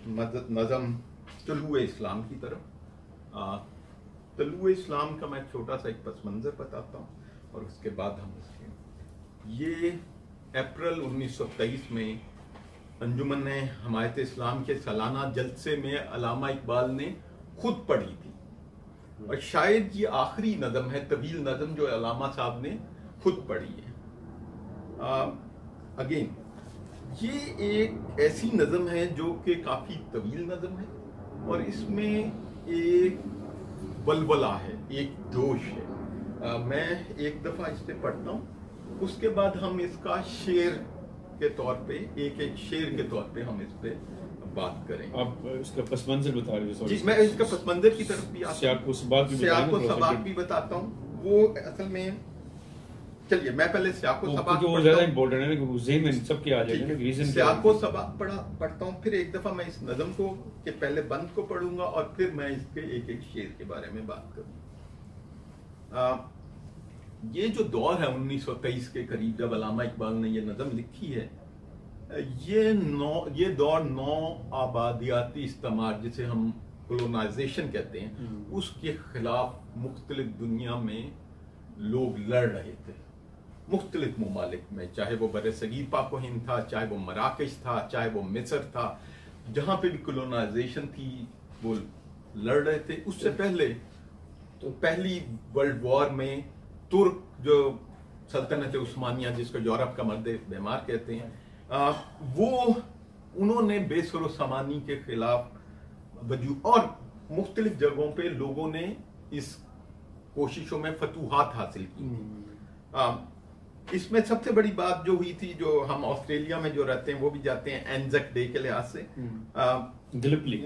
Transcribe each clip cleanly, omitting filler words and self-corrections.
नज़म तुलूए इस्लाम की तरफ। तुलूए इस्लाम का मैं छोटा सा एक पस मंज़र बताता हूँ और उसके बाद हम ये अप्रैल 1923 में अंजुमन हमायत इस्लाम के सालाना जलसे में अल्लामा इकबाल ने खुद पढ़ी थी और शायद ये आखिरी नज़म है, तवील नज़म, जो अल्लामा साहब ने खुद पढ़ी है। अगेन ये एक ऐसी नज़म है जो कि काफ़ी तवील नज़म है और इसमें एक बलबला है, एक जोश है। मैं एक दफ़ा इस पे पढ़ता हूँ, उसके बाद हम इसका शेर के तौर पे, एक एक शेर के तौर पे हम इस पे बात करें। आप इसका पस मंज़र बता रहे हो? जी, मैं इसका पस मंज़र की तरफ भी सियाको भी बताता हूँ। वो असल में, चलिए मैं पहले सियाको सबाक ज़्यादा इम्पोर्टेंट है ना, ज़हन में सबके आ जाएगा रीजन। सियाको सबाक पढ़ता हूँ, फिर एक दफ़ा मैं इस नज़म को के पहले बंद को पढ़ूंगा और फिर मैं इसके एक एक शेर के बारे में बात करूँगा। ये जो दौर है 1923 के करीब, जब अल्लामा इकबाल ने ये नज़म लिखी है, ये दौर नौ आबादियाती इस्तेमार, जिसे हम कोलोनाइजेशन कहते हैं, उसके खिलाफ मुख्तलिफ दुनिया में लोग लड़ रहे थे, मुख्तलिफ ममालिक में, चाहे वो बरसगीर पाक व हिंद था, चाहे वो मराकश था, चाहे वो मिस्र था, जहाँ पे भी कोलोनाइजेशन थी वो लड़ रहे थे। उससे पहले तो पहली वर्ल्ड वॉर में तुर्क जो सल्तनत उस्मानिया, जिसको यूरोप का मर्द बेमार कहते हैं, वो उन्होंने बेसरो सामानी के खिलाफ वजूद और मुख्तलिफ जगहों पे लोगों ने इस कोशिशों में फतूहात हासिल की। इसमें सबसे बड़ी बात जो हुई थी, जो हम ऑस्ट्रेलिया में जो रहते हैं वो भी जाते हैं एंजक डे के लिहाज से, गिलिपली,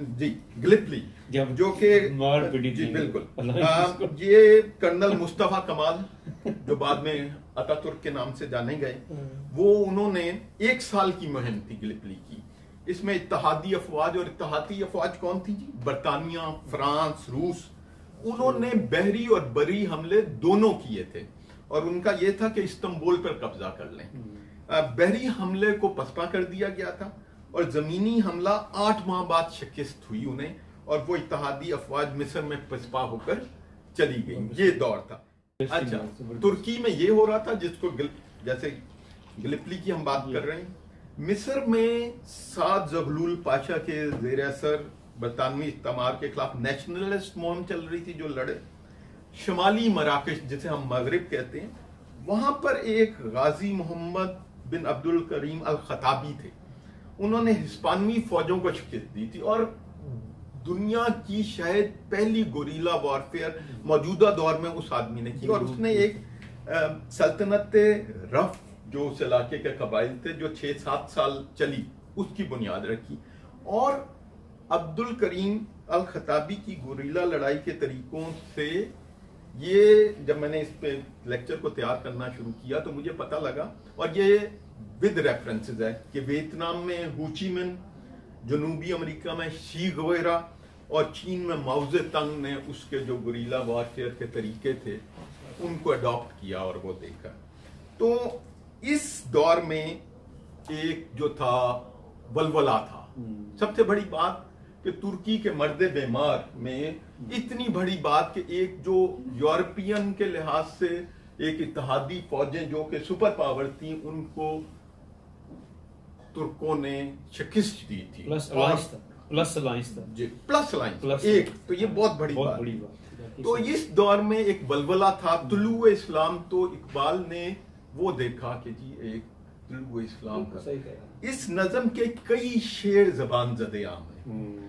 जो कि जी बिल्कुल, ये कर्नल मुस्तफा कमाल, जो बाद में अतातुर्क के नाम से जाने गए, वो उन्होंने 1 साल की मुहिम थी गिलिपली की। इसमें इत्तेहादी अफवाज, और इत्तेहादी अफवाज कौन थी जी? बरतानिया, फ्रांस, रूस। उन्होंने बहरी और बरी हमले दोनों किए थे और उनका यह था कि इस्तांबुल पर कब्जा कर लें। बहरी हमले को पसपा कर दिया गया था और जमीनी हमला 8 माह बाद शिकस्त हुई उन्हें, और वो इत्तेहादी अफवाज मिस्र में पसपा होकर चली गई। ये दौर था। अच्छा, तुर्की में ये हो रहा था, जिसको जैसे गिलिपली की हम बात कर रहे हैं। मिस्र में साद ज़गलुल पाशा के ज़ेर असर बरतानवी इस्तेमार के खिलाफ नेशनलिस्ट मुहिम चल रही थी, जो लड़े। शुमाली मराकश, जिसे हम मगरिब कहते हैं, वहां पर एक गाजी मोहम्मद बिन अब्दुल करीम अल खताबी थे। उन्होंने हिस्पानवी फौजों को शिकस्त दी थी और दुनिया की शायद पहली गोरीला वॉरफेयर मौजूदा दौर में उस आदमी ने की, और उसने एक सल्तनत रफ, जो उस इलाके के कबाइल थे, जो 6-7 साल चली, उसकी बुनियाद रखी। और अब्दुल करीम अल खताबी की गोरीला लड़ाई के तरीकों से, ये जब मैंने इस पे लेक्चर को तैयार करना शुरू किया तो मुझे पता लगा, और ये विद रेफरेंसेस है, कि वियतनाम में हुचिमिन, जनूबी अमेरिका में शी गुवेरा और चीन में माओ त्से-तुंग ने उसके जो गुरीला वॉरफेयर के तरीके थे उनको अडॉप्ट किया और वो देखा। तो इस दौर में एक जो था वलवला था। सबसे बड़ी बात कि तुर्की के मर्द बेमार में इतनी बड़ी बात कि एक जो यूरोपियन के लिहाज से एक इत्तेहादी फौजें जो कि सुपर पावर थी, उनको तुर्कों ने शिकस्त दी थी। प्लस अलायंस था जी, प्लस अलायंस एक, तो ये बहुत बड़ी बात। तो इस दौर में एक बलबला था तुलूए इस्लाम। तो इकबाल ने वो देखा कि जी एक तुलूए इस्लाम का, इस नज़म के कई शेर ज़बान ज़दे आम है।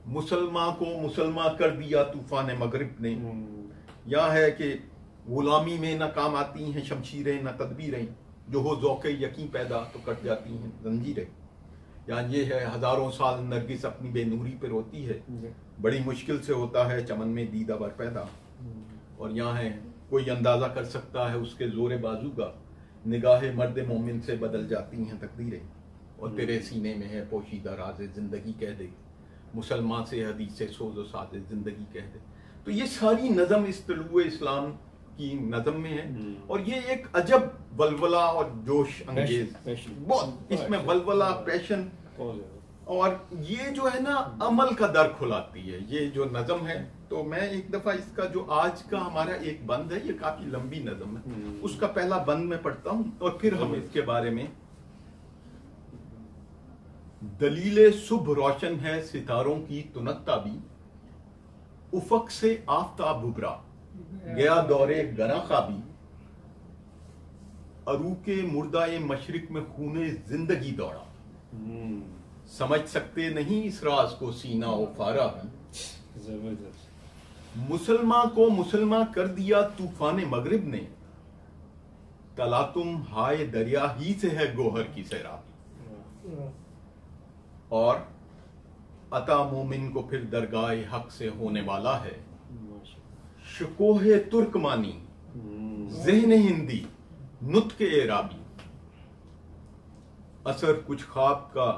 मुसलमान को मुसलमान कर दिया तूफान मगरिब ने, यहाँ है कि गुलामी में न काम आती हैं शमशीरें न तदबीरें, जो हो ज़ौक़े यकीन पैदा तो कट जाती हैं जंजीरें। यहाँ ये है, हजारों साल नरगिस अपनी बेनूरी पे रोती है, बड़ी मुश्किल से होता है चमन में दीदा बर पैदा। और यहाँ है, कोई अंदाजा कर सकता है उसके जोरे बाजू का, निगाहे मर्द मोमिन से बदल जाती हैं तकदीरें, और तेरे सीने में है पोशीदा राज़े जिंदगी कह दे, मुसलमान से हदीस से सोज़ो साज़े जिंदगी कह दे। तो ये सारी नज़म इस तुलूए इस्लाम की नज़म में है, और ये एक अजब वलवला और जोश अंगेज, बहुत इसमें वलवला, पैशन और ये जो है ना अमल का दर खुलाती है ये जो नज़म है। तो मैं एक दफा इसका जो आज का हमारा एक बंद है, ये काफी लंबी नज़म है, उसका पहला बंद मैं पढ़ता हूं और फिर हम इसके बारे में। दलीले सुबह रोशन है सितारों की तुनकता भी, उफक से आफताब उभरा गया दौरे गरा का भी, अरूके मुर्दाए मशरिक में खूने जिंदगी दौड़ा, समझ सकते नहीं इस राज को सीना ओ फारा भी, मुसलमान को मुसलमान कर दिया तूफान मगरिब ने, तलातुम हाय दरिया ही से है गोहर की सैराबी, और अता मोमिन को फिर दरगाह हक से होने वाला है, शकोहे तुर्कमानी ज़हन हिंदी नुत्क एराबी, असर कुछ ख्वाब का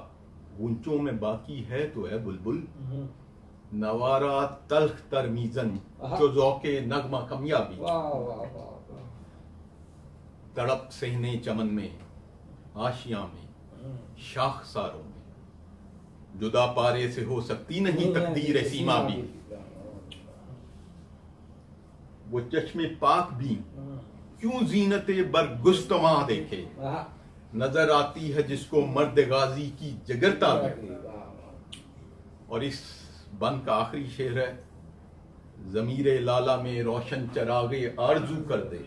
गुंचों में बाकी है तो है बुलबुल, नवारा तल्ख तरमीजन जो ज़ौक़े नगमा कमियाबी, तड़प सहने चमन में आशिया में शाखसारों में, जुदा पारे से हो सकती नहीं तकदीर सीमा भी, वो चश्मे पाक भी क्यों जीनते बरगुस्तमा देखे, नजर आती है जिसको मर्द गाजी की जगरता भी। और इस बंद का आखिरी शेर है, जमीरे लाला में रोशन चरागे आरजू कर दे,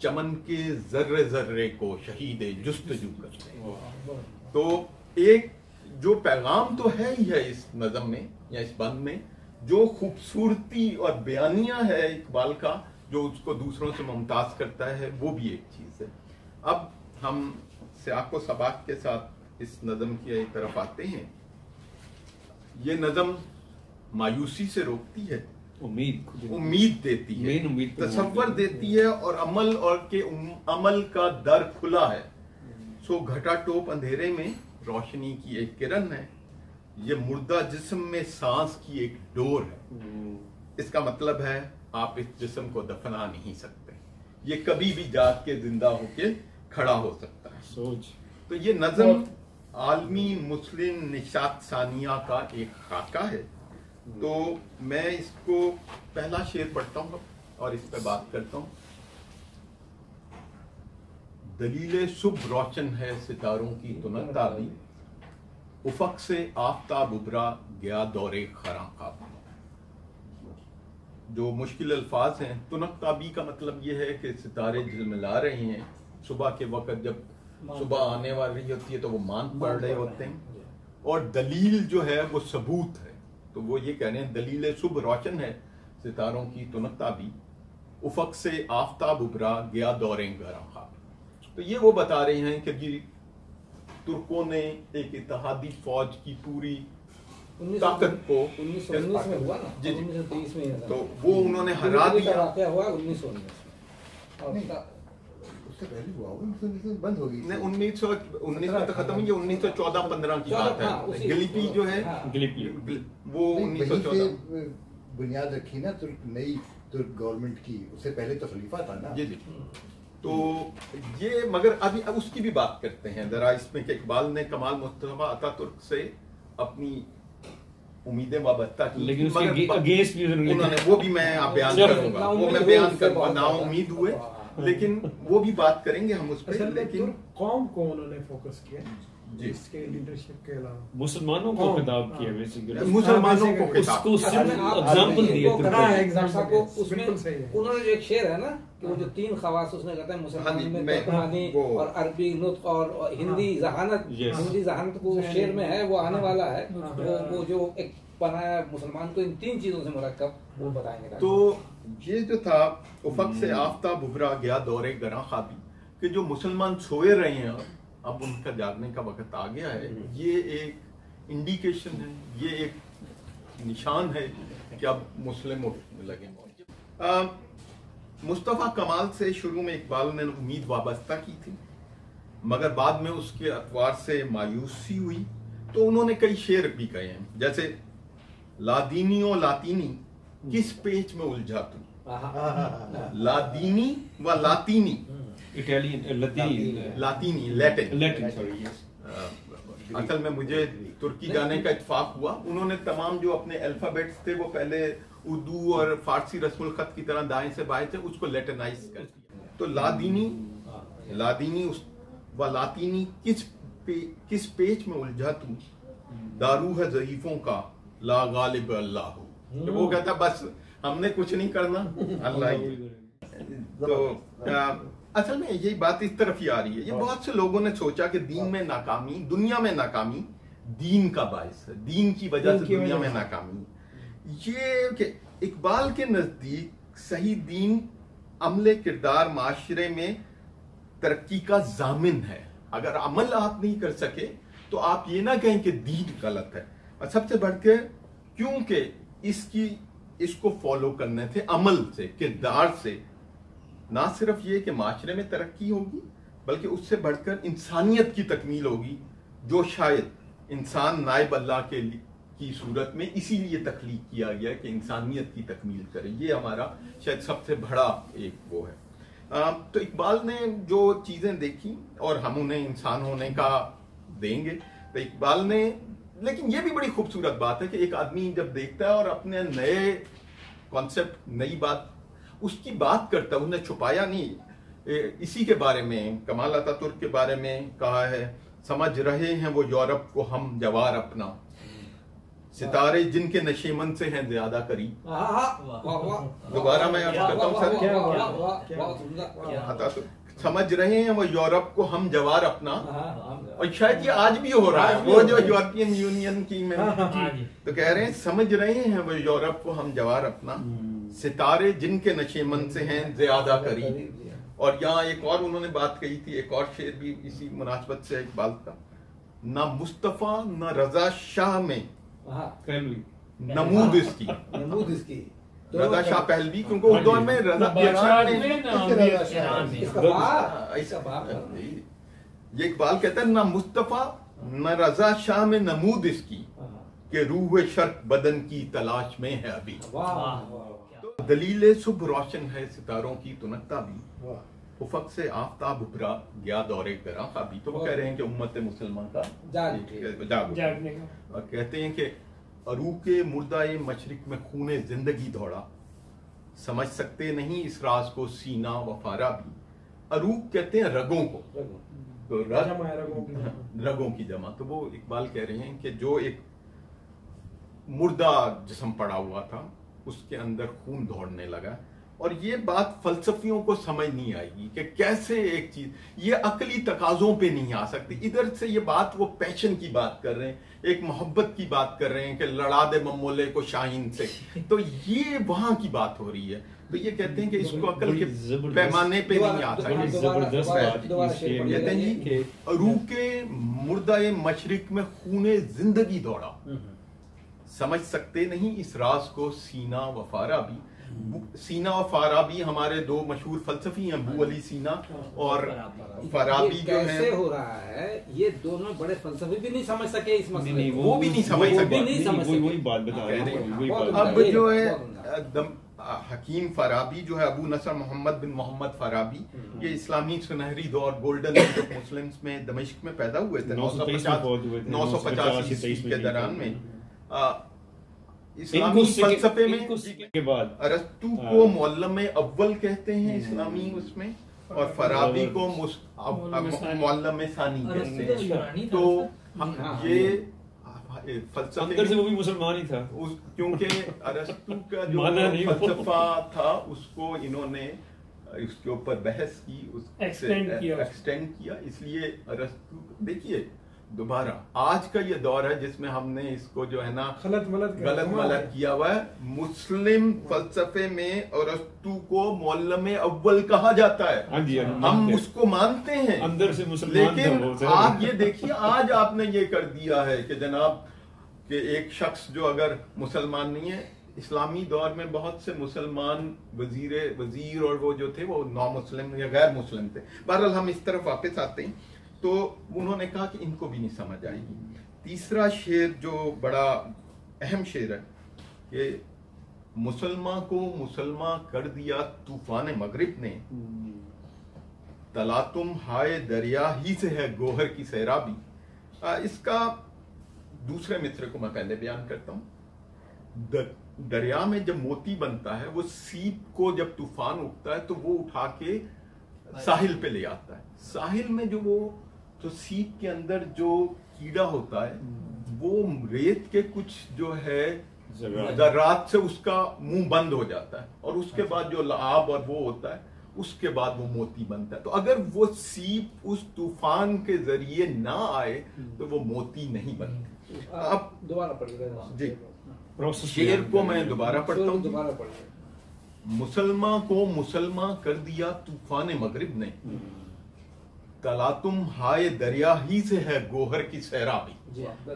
चमन के जर्रे जर्रे को शहीदे जुस्तजू कर दे। तो एक जो पैगाम तो है ही है इस नज़म में या इस बंद में, जो खूबसूरती और बयानिया है इकबाल का जो उसको दूसरों से मुमताज करता है, वो भी एक चीज है। अब हम सियाको सबाक के साथ इस नज़म की तरफ आते हैं। ये नज़म मायूसी से रोकती है, उम्मीद देती है, तसव्वुर देती है, और अमल का दर खुला है। सो घटा टोप अंधेरे में रोशनी की एक किरण है, ये मुर्दा जिस्म में सांस की एक डोर है। इसका मतलब है आप इस जिस्म को दफना नहीं सकते, ये कभी भी जाग के जिंदा होके खड़ा हो सकता है। सोच तो ये नज़म आलमी मुस्लिम निशात सानिया का एक खाका है। तो मैं इसको पहला शेर पढ़ता हूँ और इस पे बात करता हूँ। दलीले सुबह रोशन है सितारों की तुनकता भी, उफक से आफताब उभरा गया दौरे खरा का। जो मुश्किल अल्फाज हैं, तुनकताबी का मतलब ये है कि सितारे झिलमिला रहे हैं। सुबह के वक्त जब सुबह आने वाली होती है तो वो मान पड़ रहे होते हैं, और दलील जो है वो सबूत है। तो वो ये कह रहे हैं दलील सुबह रोशन है सितारों की तुनकताबी, उफक से आफताब उभरा गया दौरे गरा। तो ये वो बता रहे हैं कि जी तुर्कों ने एक इत्तेहादी फौज की पूरी ताकत को 1919 में हुआ ना, 1923 में, तो वो उन्होंने हरा दिया। हुआ 1919 उससे पहले हुआ, 1919 बंद हो गई। नहीं, 1919 में तो खत्म हुई, 1914-15 की बात है। गिलिपी जो है, गिलिपी वो 1914 बुनियाद रखी ना नई तुर्क गवर्नमेंट की। उससे पहले तो खलीफा था ना। जी जी। तो ये मगर अभी अब उसकी भी बात करते हैं जरा इसमें कि इकबाल ने कमाल मुस्तफा अतातुर्क से अपनी उम्मीदें वाबस्ता की, लेकिन उसके अगेंस्ट भी उन्होंने, वो भी मैं बयान करूंगा, वो मैं बयान करूंगा, ना उम्मीद हुए, लेकिन वो भी बात करेंगे हम उस पर। लेकिन कौम को उन्होंने फोकस किया जिसके लीडरशिप के अलावा मुसलमानों को खिताब किया, बेसिकली मुसलमानों को उसको एग्जांपल दिया को। उसमें उन्होंने जो एक शेर है ना कि वो जो 3 खवास उसने कहता है मुसलमानों में तुर्कमानी और अरबी नुत्क और हिंदी जहानत, हिंदी जहानत को शेर में है, वो आने वाला है। वो जो एक बनाया मुसलमान को इन 3 चीजों से मुरक्कब, वो बताएंगे। तो ये जो था उफक से आफताब उभरा गया दौरे गरा खाबी, कि जो मुसलमान सोए रहे हैं अब उनका जागने का वक्त आ गया है। ये एक इंडिकेशन है, ये एक निशान है कि अब मुस्लिम उठने लगे। मुस्तफा कमाल से शुरू में इकबाल ने उम्मीद वाबस्ता की थी, मगर बाद में उसके अतवार से मायूसी हुई। तो उन्होंने कई शेर भी कहे हैं, जैसे लादीनी और लातीनी किस पेच में उलझा तू, लादीनी व लातीनी, इटालियन लातीनी लैटिन, सॉरी, असल में मुझे तुर्की जाने का इत्तेफाक हुआ। उन्होंने तमाम जो अपने अल्फाबेट्स थे वो पहले उर्दू और फारसी रस्मुल खत की तरह दाएं से बाएं थे, उसको लेटिनाइज कर दिया। तो लादीनी व लातीनी किस पेच में उलझा तू, दारू है ज़ईफों का ला गालिब अल्लाह। तो वो कहता बस हमने कुछ नहीं करना, अल्लाह ही। तो असल में यही बात इस तरफ ही आ रही है। ये बहुत से लोगों ने सोचा कि दीन में नाकामी, दुनिया में नाकामी दीन का बायस है, दीन की वजह से दुनिया में नाकामी। ये इकबाल के नजदीक सही दीन अमले किरदार माशरे में तरक्की का जामिन है। अगर अमल आप नहीं कर सके तो आप ये ना कहें कि दीन गलत है। और सबसे बढ़कर क्योंकि इसको फॉलो करने थे अमल से, किरदार से, ना सिर्फ ये कि माशरे में तरक्की होगी बल्कि उससे बढ़कर इंसानियत की तकमील होगी, जो शायद इंसान नायब अल्लाह की सूरत में इसीलिए तख्लीक किया गया कि इंसानियत की तकमील करे। ये हमारा शायद सबसे बड़ा एक वो है। तो इकबाल ने जो चीजें देखी और हम उन्हें इंसान होने का देंगे, तो इकबाल ने, लेकिन ये भी बड़ी खूबसूरत बात है कि एक आदमी जब देखता है और अपने नए कॉन्सेप्ट, नई बात, उसकी बात करता है, उसने छुपाया नहीं। इसी के बारे में कमाल अतातुर्क के बारे में कहा है, समझ रहे हैं वो यूरोप को हम जवार अपना, सितारे जिनके नशेमन से हैं ज्यादा करीब। दोबारा मैं अर्ज करता हूँ सर, समझ रहे हैं वो यूरोप को हम जवार अपना, और शायद ये आज भी हो रहा है, वो जो यूरोपियन यूनियन की में तो कह रहे हैं समझ रहे हैं वो यूरोप को हम जवार अपना, सितारे जिनके नशेमन से हैं ज्यादा करीब। और यहाँ एक और उन्होंने बात कही थी, एक और शेर भी इसी मुनासबत से इकबाल का, ना मुस्तफा न रजा शाह में नमूद इसकी रजा शाह पहलवी, क्योंकि उस दौर में रजा ये इकबाल कहता है ना मुस्तफा न रजा शाह में नमूद इसकी, के रूह शर्क बदन की तलाश में है अभी। तो दलील सुबह रोशन है सितारों की तुनकता भी, उफक से आफ्ताब उभरा गया दौरे गरा अभी। तो वो कह रहे हैं कि उम्मत मुसलमान का जागने का, और कहते हैं कि अरूके मुर्दाए मशरिक में खूने जिंदगी दौड़ा, समझ सकते नहीं इस राज को सीना व फारा भी। अरूक कहते हैं रगों को, तो रगों की जमा। तो वो इकबाल कह रहे हैं कि जो एक मुर्दा जिस्म पड़ा हुआ था उसके अंदर खून दौड़ने लगा। और ये बात फलसफियों को समझ नहीं आएगी कि कैसे एक चीज, ये अकली तकाजों पे नहीं आ सकती। इधर से ये बात वो पैशन की बात कर रहे हैं, एक मोहब्बत की बात कर रहे हैं कि लड़ा दे ममोले को शाहीन से, तो ये वहां की बात हो रही है। तो ये कहते हैं कि इसको अकल के पैमाने पे नहीं आ सकती। कहते हैं जी रूके मुर्दाए मशरिक में खूने जिंदगी दौड़ा, समझ सकते नहीं इस राज को सीना व फारा भी। सीना और फाराबी हमारे दो मशहूर फलसफी हैं, अबू अली सीना और फाराबी जो है। कैसे हो रहा है, ये दोनों बड़े फलसफी भी नहीं समझ सके इस मसले को, वो भी नहीं समझ सके। वही बात बता रहे हैं। अब जो है हकीम फाराबी जो है, अबू नसर मोहम्मद बिन मोहम्मद फाराबी, ये इस्लामी सुनहरी दौर गोल्डन एज ऑफ मुस्लिम्स में दमिश्क में पैदा हुए थे 950 ईस्वी के दौरान में। इस्लामी फलसफे में के बाद अरस्तु को मुअल्लम अव्वल कहते हैं इस्लामी उसमें, और फराबी को मुअल्लम सानी कहते हैं। तो ये फलसफे से वो भी मुसलमान ही था, क्योंकि अरस्तु का जो फलसफा था उसको इन्होंने इसके ऊपर बहस की, एक्सटेंड किया। इसलिए अरस्तु, देखिए दोबारा आज का ये दौर है जिसमें हमने इसको जो है ना गलत मलत किया हुआ है। मुस्लिम फलसफे में अरस्तु को मुअल्लम अव्वल कहा जाता है, हम उसको मानते हैं अंदर से मुसलमान, लेकिन आप ये देखिए आज आपने ये कर दिया है कि जनाब कि एक शख्स जो अगर मुसलमान नहीं है, इस्लामी दौर में बहुत से मुसलमान वजीर और वो जो थे वो नॉ मुस्लिम या गैर मुस्लिम थे। बहरहाल हम इस तरफ वापस आते हैं। तो उन्होंने कहा कि इनको भी नहीं समझ आएगी। तीसरा शेर जो बड़ा अहम शेर है कि मुसलमान को मुसलमान कर दिया तूफान मगरिब ने, तलातुम हाय दरिया ही से है गोहर की सैराबी। इसका दूसरे मिसरे को मैं पहले बयान करता हूँ। दरिया में जब मोती बनता है, वो सीप को जब तूफान उठता है तो वो उठा के साहिल पे ले आता है। साहिल में जो वो तो सीप के अंदर जो कीड़ा होता है वो रेत के कुछ जो है जर्रात से उसका मुंह बंद हो जाता है और उसके बाद जो लाब और वो होता है उसके बाद वो मोती बनता है। तो अगर वो सीप उस तूफान के जरिए ना आए तो वो मोती नहीं बनती। अब दोबारा पढ़िएगा जी, शेर को मैं दोबारा पढ़ता हूँ। दोबारा पढ़िए। मुसलमान को मुसलमान कर दिया तूफान मगरिब ने, तलातुम हाय दरिया ही से है गोहर की सैराबी।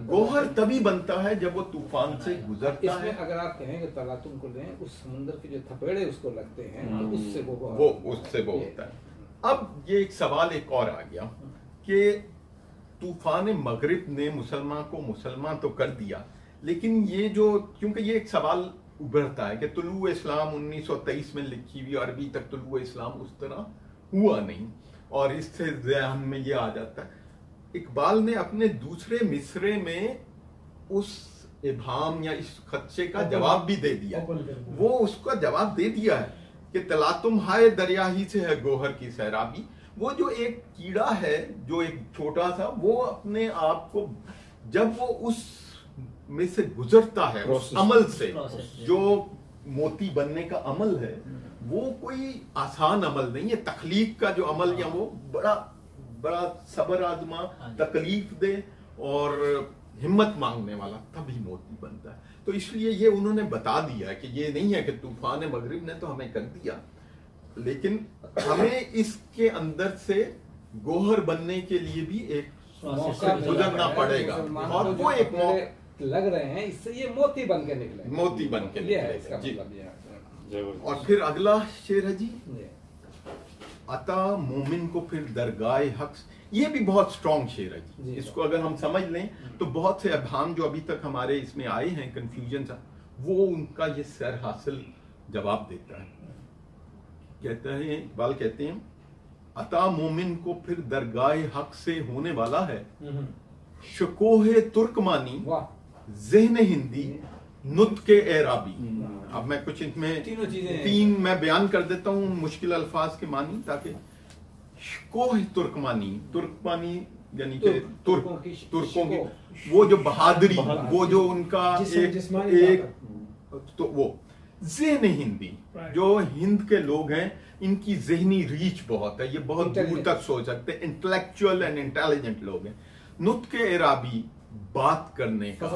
गोहर तभी बनता है जब वो तूफान से गुजरता है। अगर आप कहें कि तलातुम को लें, उस समुद्र के जो थपेड़े उसको लगते हैं तो उससे वो होता है। अब ये एक सवाल एक और आ गया कि तूफान मगरिब ने मुसलमान को मुसलमान तो कर दिया, लेकिन ये जो, क्योंकि ये एक सवाल उभरता है कि तुलू इस्लाम 1923 में लिखी हुई और अभी तक तुलू इस्लाम उस तरह हुआ नहीं, और इससे ज़हन में ये आ जाता है। इकबाल ने अपने दूसरे मिसरे में उस इबाम या इस खदशे का जवाब भी दे दिया। वो उसका जवाब दे दिया है कि तलातुम हाय दरिया ही से है गोहर की सैराबी। वो जो एक कीड़ा है, जो एक छोटा सा, वो अपने आप को जब वो उस में से गुजरता है, उस अमल से, जो मोती बनने का अमल है, वो कोई आसान अमल नहीं है। तखलीक का जो अमल या वो बड़ा बड़ा सबर आजमा, तकलीफ दे और हिम्मत मांगने वाला, तभी मोती बनता है। तो इसलिए ये उन्होंने बता दिया कि ये नहीं है कि तूफान मगरिब ने तो हमें कर दिया, लेकिन हमें इसके अंदर से गोहर बनने के लिए भी एक गुजरना पड़ेगा, और वो एक लग रहे हैं, इससे ये मोती बन के निकले, मोती बन के निकले जी। और फिर अगला शेर है जी, अता मोमिन को फिर दरगाह हक। ये भी बहुत स्ट्रॉन्ग शेर है जी। इसको अगर हम समझ लें तो बहुत से अभाम जो अभी तक हमारे इसमें आए हैं, कंफ्यूजन सा, वो उनका ये सर हासिल जवाब देता है। कहते हैं, इकबाल कहते हैं, अता मोमिन को फिर दरगाह हक से होने वाला है, शकोहे तुर्कमानी ज़हन हिंदी नुत्के एराबी। अब मैं कुछ इसमें तीन मैं बयान कर देता हूँ मुश्किल अल्फाज के मानी, ताकि शकोह तुर्कमानी, तुर्कमानी यानी कि तुर्कों की वो जो बहादुरी, वो जो उनका एक तो वो ज़हन हिंदी, जो हिंद के लोग हैं, इनकी जहनी रीच बहुत है, ये बहुत दूर तक सोच सकते हैं, इंटेलेक्चुअल एंड इंटेलिजेंट लोग हैं। नुत्के एराबी, बात करने का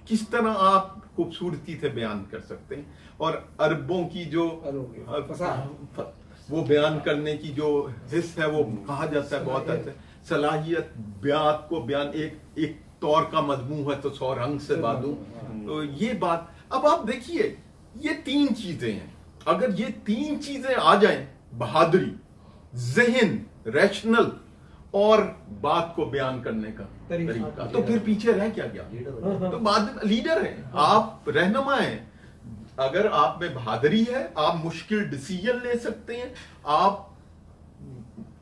किस तरह आप खूबसूरती से बयान कर सकते हैं, और अरबों की जो वो बयान करने की जो हिस्स है, वो कहा जाता है बहुत अच्छा सलाहियत, ब्यात को बयान, एक तौर का मजमू है तो 100 रंग से बादू। तो ये बात, अब आप देखिए, ये तीन चीजें हैं, अगर ये तीन चीजें आ जाएं, बहादुरी, जहन, रैशनल, और बात को बयान करने का तरीका, तो फिर पीछे रह क्या गया? तो बाद लीडर है, आप रहनुमा हैं। अगर आप में बहादुरी है, आप मुश्किल डिसीजन ले सकते हैं, आप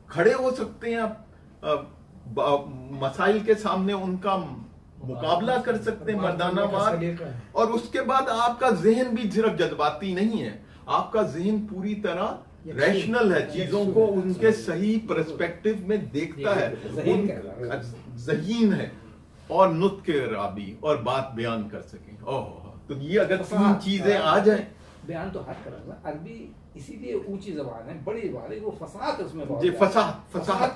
खड़े हो सकते हैं, आप मसाइल के सामने उनका मुकाबला कर सकते हैं, मर्दानावाद। और उसके बाद आपका जहन भी सिर्फ जज्बाती नहीं है, आपका जहन पूरी तरह रैशनल है, चीजों को उनके सही पर्सपेक्टिव में देखता है, ज़हीन है, और नुत्के राबी, और बात बयान कर सके। ओह, तो ये अगर तीन चीजें आ जाए, बयान तो हर करेगा। अरबी इसीलिए ऊंची जबान है, बड़ी जबान है, वो फसाहत उसमें बहुत जी, फसाहत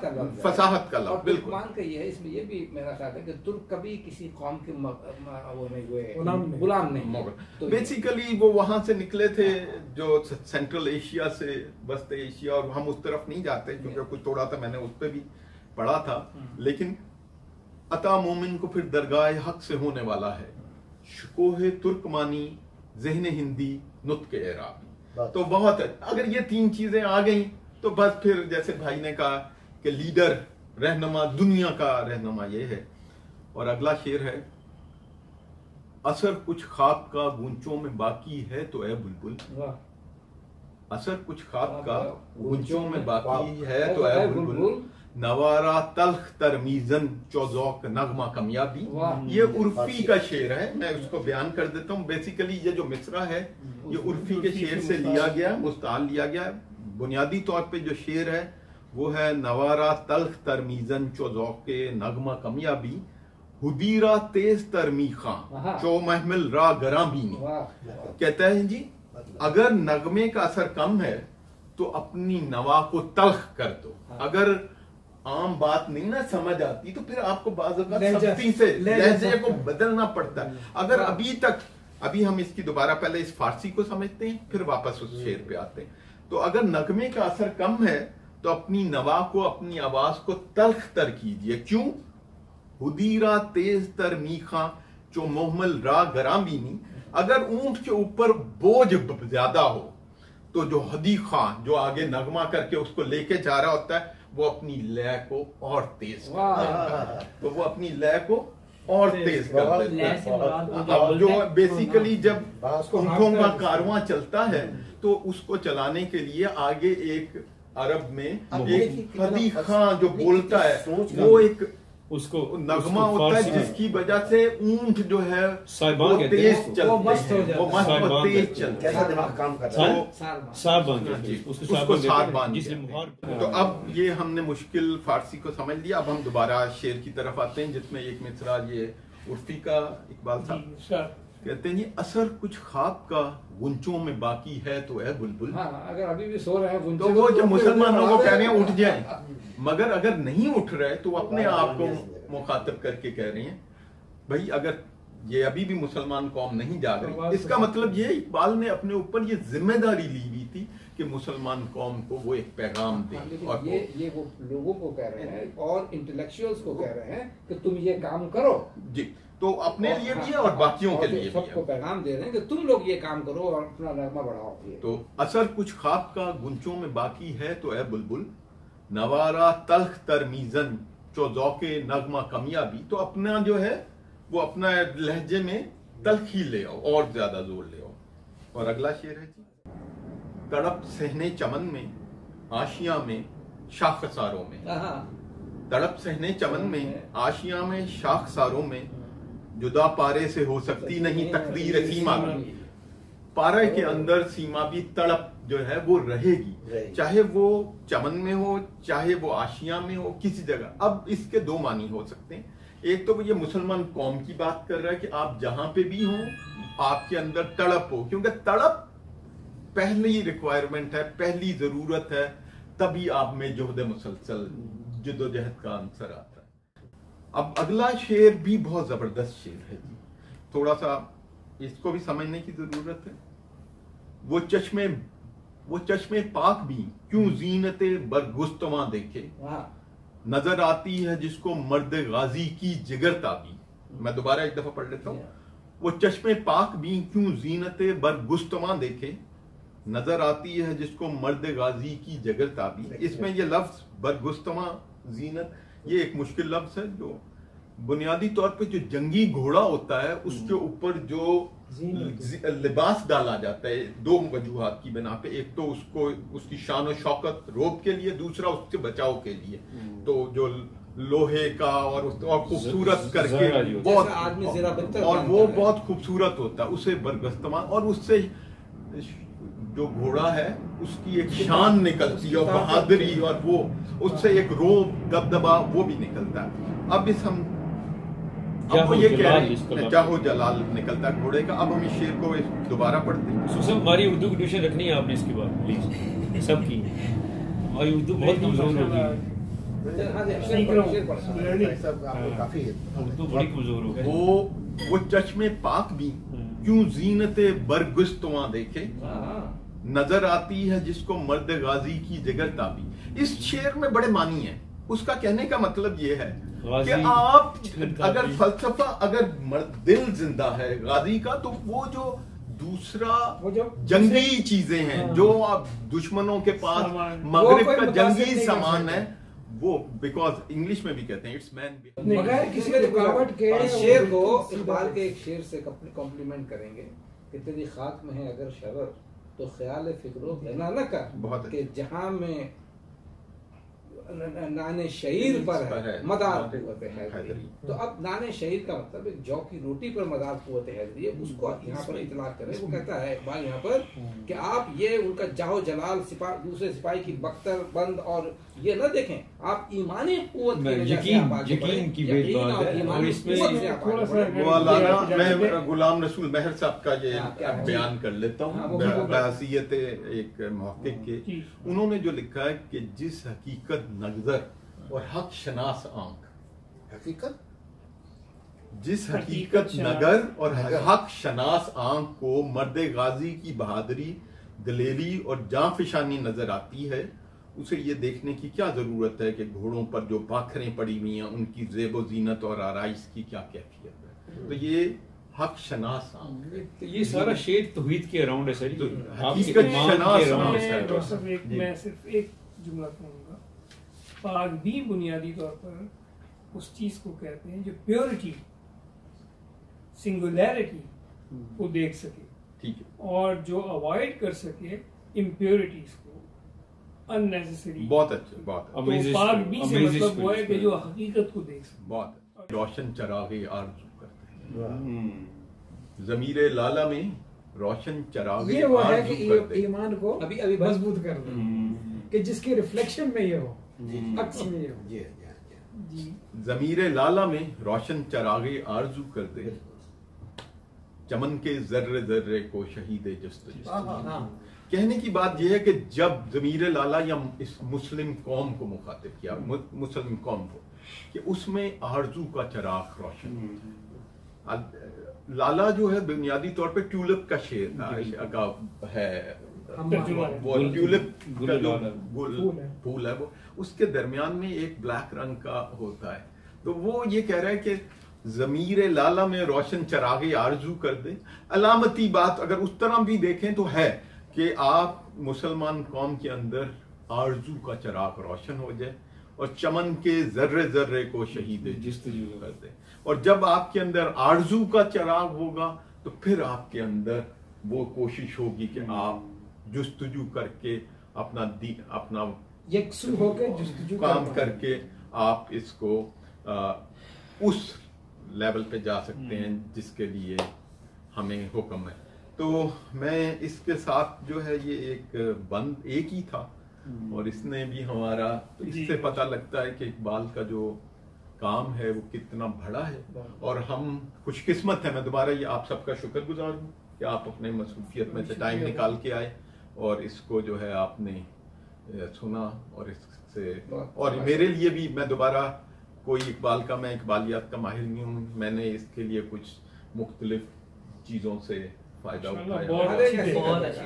का लफ्ज़ बिल्कुल। मान का ये है, इसमें ये भी मेरा ख्याल है कि तुर्क कभी किसी कौम के वो नहीं हुए, गुलाम नहीं। तो बेसिकली वो वहां से निकले थे जो सेंट्रल एशिया से, वस्त एशिया, और हम उस तरफ नहीं जाते क्योंकि कुछ थोड़ा सा मैंने उस पर भी पढ़ा था। लेकिन अता मोमिन को फिर दरगाह हक से होने वाला है, शकोहे तुर्कमानी, ज़हन हिंदी, नुत्के एराबी। तो बहुत है, अगर ये तीन चीजें आ गई तो बस फिर जैसे भाई ने कहा कि लीडर, रहनुमा, दुनिया का रहनुमा ये है। और अगला शेर है, असर कुछ ख्वाब का गूंचों में बाकी है तो ए बुलबुल। असर कुछ ख्वाब का गूंचों में बाकी है तो ए बुलबुल, नवारा तल्ख तरमीजन चौजौक नगमा कामयाबी। ये उर्फी का शेर है, मैं उसको बयान कर देता हूँ। बेसिकली ये जो मिसरा है ये उर्फी के शेर से लिया गया, मुस्ताल लिया गया। बुनियादी तौर पे जो शेर है वो है नवारा तल्ख तरमीजन चौजौक नगमा कामयाबी, हुदीरा तेज तरमी खां चो महमिल रा गराबीनी। कहता है जी अगर नगमे का असर कम है तो अपनी नवा को तल्ख कर दो। अगर आम बात नहीं ना समझ आती तो फिर आपको बाज़ सख्ती से लहजे को बदलना पड़ता है। अगर अभी हम इसकी दोबारा पहले इस फारसी को समझते हैं फिर वापस उस शेर पे आते हैं। तो अगर नगमे का असर कम है तो अपनी नवा को, अपनी आवाज को तल्ख तर कीजिए। क्यों? हुदीरा तेज तर मीखा जो मोहमल रा गरामीनी। अगर ऊंट के ऊपर बोझ ज्यादा हो तो जो हदी खां जो आगे नगमा करके उसको लेके जा रहा होता है वो अपनी लय को और तेज करता है, तो वो अपनी लय को और तेज कर देता है। अब जो बेसिकली जब ऊंटों का कारवां चलता है तो उसको चलाने के लिए आगे एक अरब में एक हदी खां जो बोलता है वो एक उसको नगमा होता है जिसकी वजह से ऊंट जो है वो तेज चलते हैं, वो मस्त तेज चलते हैं, दिमाग काम करता है, उसको सार बांध। तो अब ये हमने मुश्किल फारसी को समझ लिया। अब हम दोबारा शेर की तरफ आते हैं जिसमें एक मिसरा ये उर्फी का इकबाल साहब कहते हैं, ये असर कुछ ख्वाब का गुंचों में बाकी है तो है बुलबुल। अगर अभी भी सो रहे हैं तो वो जो मुसलमानों को कह रहे हैं उठ जाए, मगर अगर नहीं उठ रहे तो अपने आप को मुखातब करके कह रहे हैं भाई अगर ये अभी भी मुसलमान कौम नहीं जाग रही, इसका मतलब ये इकबाल ने अपने ऊपर ये जिम्मेदारी ली हुई थी कि मुसलमान कौम को वो एक पैगाम दे। और ये वो लोगों को कह रहे हैं और इंटेलेक्चुअल्स को कह रहे हैं कि तुम ये काम करो जी, तो अपने लिए भी है और बाकियों के लिए भी सबको पैगाम दे रहे हैं कि तुम लोग ये काम करो और अपना नगमा बढ़ाओ। तो असर कुछ ख्वाब का गुंचों में बाकी है तो है बुलबुल, नवारा तल्ख तरमीजन चौजौके नगमा कामयाबी। तो अपना जो है वो अपना लहजे में तल्खी ले आओ और ज्यादा जोर ले आओ। और अगला शेर है जी, तड़प सहने चमन में आशिया में शाखसारों में। तड़प सहने चमन में आशिया में शाखसारों में, जुदा पारे से हो सकती नहीं तकदीर सीमा भी। पारे के अंदर सीमा भी तड़प जो है वो रहेगी, चाहे वो चमन में हो चाहे वो आशिया में हो, किसी जगह। अब इसके दो मानी हो सकते हैं। एक तो ये मुसलमान कौम की बात कर रहा है कि आप जहां पे भी हो आपके अंदर तड़प हो, क्योंकि तड़प पहली रिक्वायरमेंट है, पहली जरूरत है, तभी आप में जोहद मुसलसल जद्दोजहद का आंसर आता है। अब अगला शेर भी बहुत जबरदस्त शेर है जी, थोड़ा सा इसको भी समझने की जरूरत है। वो चश्मे पाक भी क्यों जीनते बरगुस्तवा देखे, नजर आती है जिसको मर्द गाजी की जिगर ताबी। मैं दोबारा एक दफा पढ़ लेता हूँ। वो चश्मे पाक भी क्यों जीनते बरगुस्तवा देखे, नजर आती है जिसको मर्द गाजी की जिगर ताबी। इसमें ये लफ्ज बरगुस्तवा जीनत ये एक मुश्किल लफ्ज है जो बुनियादी तौर पे जो जंगी घोड़ा होता है उसके ऊपर जो लिबास डाला जाता है दो वजूहात की बिना पे, एक तो उसको उसकी शान और शौकत रोब के लिए, दूसरा उससे बचाव के लिए। तो जो लोहे का और खूबसूरत करके बहुत, और वो बहुत खूबसूरत होता है, उसे बरगस्तमा, और उससे जो घोड़ा है उसकी एक शान निकलती है और बहादुरी, और वो उससे एक रोब दबदबा वो भी निकलता है। अब इस हम आपको ये कह रहे हैं जाहो जलाल निकलता है घोड़े का। अब हम इस शेर को दोबारा पढ़ते हैं। सब हमारी उर्दू की ट्यूशन रखनी है आपने इसके बाद प्लीज, सबकी हमारी उर्दू बहुत कमजोर हो गई, उर्दू बड़ी कमजोर हो गई। वो चश्मे पाक भी क्यों जीनते बरगुस्तवा देखे, नजर आती है जिसको मर्द गाजी की जिगर ताबी। इस शेर में बड़े मानी है। उसका कहने का मतलब ये है कि आप अगर फलसफा, अगर दिल जिंदा है गाजी का, तो वो जो दूसरा जंगी चीजें हैं जो आप दुश्मनों के पास मगरिब का जंगी सामान है वो, बिकॉज इंग्लिश में भी कहते हैं इट्स मैन। मगर किसी रुकावट के इस शेर को इकबाल के एक शेर से कॉम्प्लीमेंट करेंगे कि तेरी खाक में है अगर शरर तो ख्याल फिक्रो बना न कर, कि जहां में नाने शहीर पर है मदार कुव्वत हैदरी। तो अब नाने शहीर का मतलब एक जौ की रोटी पर मदार कुव्वत हैदरी है, उसको यहाँ पर इतलाक करें। वो कहता है इकबाल यहाँ पर कि आप ये उनका जाहो जलाल दूसरे सिपाही की बख्तर बंद और ये न देखें, आप ईमानी कुव्वत मैं गुलाम रसूल मेहर साहब का ये बयान कर लेता हूँ बहसीयत एक मुहक्किक के। उन्होंने जो लिखा है कि जिस हकीकत नजर और हक शनास आंख, हकीकत जिस हकीकत नगर और हक शनास आंख को मर्द गाजी की बहादुरी, दलेरी और जांफिशानी नजर आती है, उसे ये देखने की क्या जरूरत है कि घोड़ों पर जो पाखरें पड़ी हुई हैं उनकी ज़ेब व जीनत और आराइश की क्या कैफियत है। तो ये हक शनास आंख है। तो ये सारा शेर तौहीद के अराउंड है सर। हकीकत शनास आंख है। मैं सिर्फ एक जुमला कहूँगा, पाक भी बुनियादी तौर पर उस चीज को कहते हैं जो प्योरिटी सिंगुलैरिटी को देख सके, ठीक है, और जो अवॉइड कर सके इम्प्योरिटीज को, अननेसेसरी। बहुत अच्छे, बहुत तो पाक भी से मतलब वो है कि जो हकीकत को देख सके। बहुत रोशन चरागे आरज़ू करते हैं, ज़मीरे लाला में रोशन चरागे ये वो है कि करते हैं। ईमान को अभी मजबूत कर दे कि जिसके रिफ्लेक्शन में ये हो, अक्स में ये हो। जी ज़मीरे लाला में रोशन चरागे आरज़ू कर दे, चमन के जर्रे जर्रे को शहीद जस्तजू। कहने की बात यह है कि जब ज़मीरे लाला या इस मुस्लिम कौम को मुखातिब किया, मुस्लिम कौम को, कि उसमें आरज़ू का चराग रोशन। लाला जो है बुनियादी तौर पे ट्यूलिप का शेर का है, वो ट्यूलिप का जो फूल है वो उसके दरमियान में एक ब्लैक रंग का होता है। तो वो ये कह रहा है कि ज़मीरे लाला में रोशन चरागे आरज़ू कर दे। अलामती बात अगर उस तरह भी देखें तो है कि आप मुसलमान कौम के अंदर आरज़ू का चराग रोशन हो जाए और चमन के जर्रे जर्रे को शहीद जस्तजू कर दे। और जब आपके अंदर आरज़ू का चराग होगा तो फिर आपके अंदर वो कोशिश होगी कि आप जुस्तजू करके अपना यकसू होकर जुस्तजू काम करके आप इसको उस लेवल पे जा सकते हैं जिसके लिए हमें हुक्म है। तो मैं इसके साथ जो है ये एक बंद एक ही था और इसने भी हमारा, तो इससे पता लगता है कि इकबाल का जो काम है वो कितना बड़ा है और हम खुशकिस्मत हैं। मैं दोबारा ये आप सबका शुक्रगुजार हूँ कि आप अपने मसरूफियत में से टाइम निकाल के आए और इसको जो है आपने सुना और इससे, और मेरे लिए भी, मैं दोबारा कोई इकबाल का, मैं इकबालियात का माहिर नहीं हूँ, मैंने इसके लिए कुछ मुख्तलिफ चीज़ों से फ़ायदा उठाया। बहुत अच्छी